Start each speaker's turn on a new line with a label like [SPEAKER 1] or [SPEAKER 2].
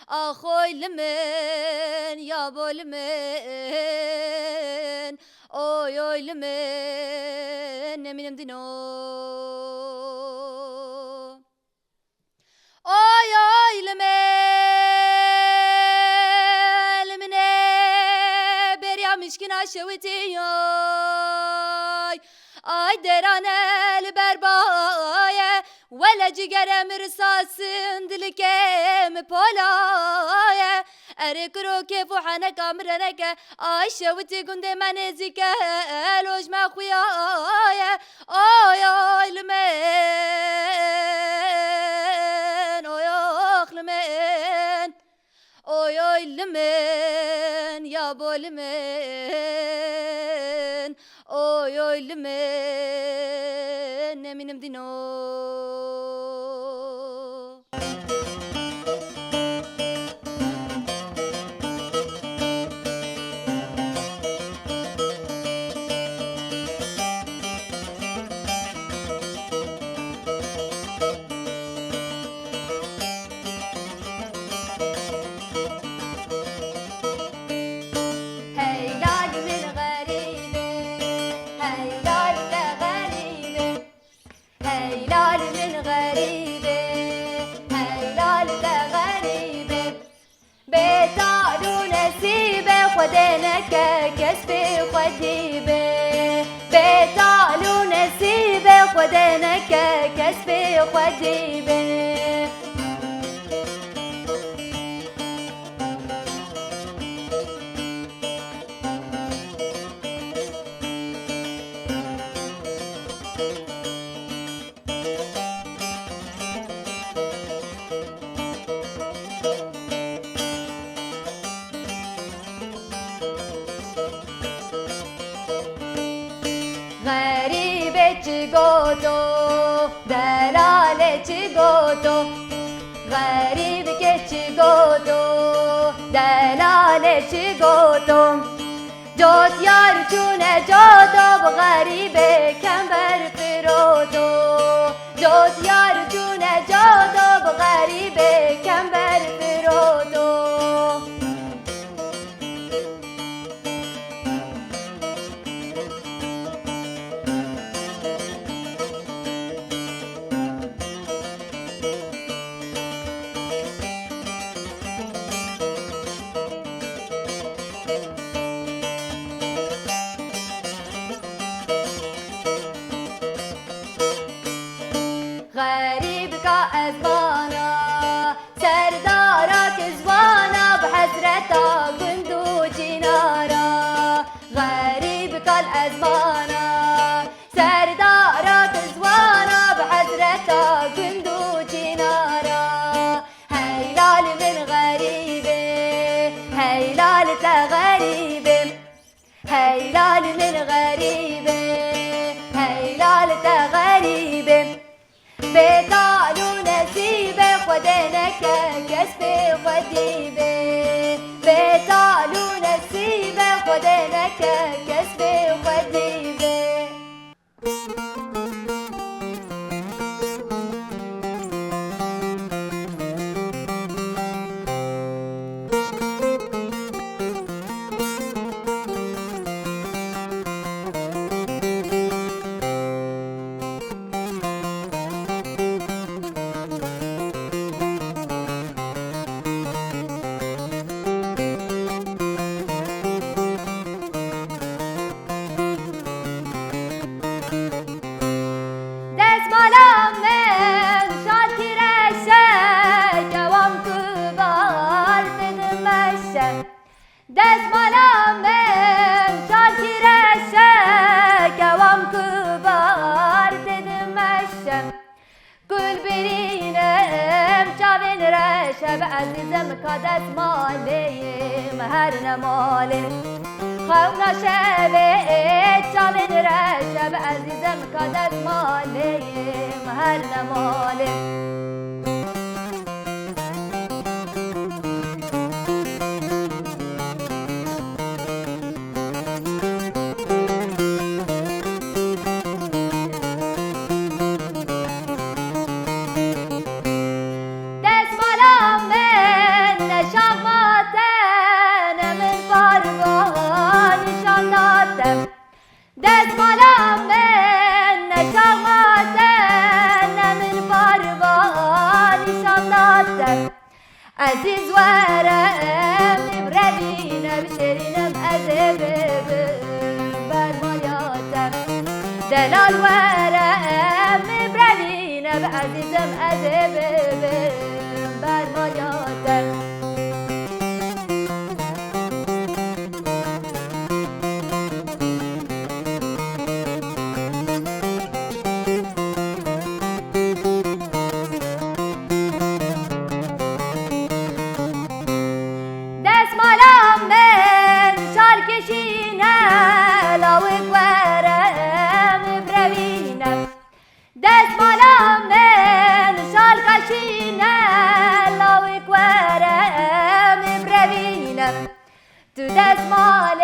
[SPEAKER 1] آخوی لمن یا بولمن اوی اوی لمن نمینم دینو اوی اوی لمن لمنه بریا مشکنا شویتی آی درانه لبربایه ولا جگره مرساسن دلکم پولایه ارکرو کیف و حنک امرنک آی شویتی گنده من زیکه لوج مخویایه آی آی لمن آی آخ لمن اوی اوی لمن یا بولمن اوی اوی لمن نمینم دینو خدينك كسبي خديبه بتعلو نسيبه خدينك كسبي خديبه غريبة تشيغوتو دلالة تشيغوتو غريبة تشيغوتو دلالة تشيغوتو جوت يار جونة جودو بغريبة كمبر فروتو جوت يار جونة جودو بغريبة كمبر فروتو غريبك أزبانا سردارك زوانا بحسرتا قندو جنارا غريبك الأزبانا سردارك زوانا بحسرتا قندو جنارا هيلال من غريبة هيلال غريبة هيلال من غريبة هيلال غريبة بتعلو نسيبه خدينك كسبي خديبه بتعلو نسيبه خدينك كسبي خديبه دزمالم شاکرشه کوام کبار ددمشه گل برینم چاوین رشه به عزیزم که دزمالیم هر نمالیم خونا شبه چاوین رشه به عزیزم که دزمالیم هر نمالیم مالیاتم عزیز ورم بروینم شیرینم از بر مالیاتم دلال ورم بروینم عزیزم از بر مالیاتم دستمالم من شال کشینه لاوک ورم بروینم دستمالم من شال کشینه لاوک ورم بروینم تو دستمال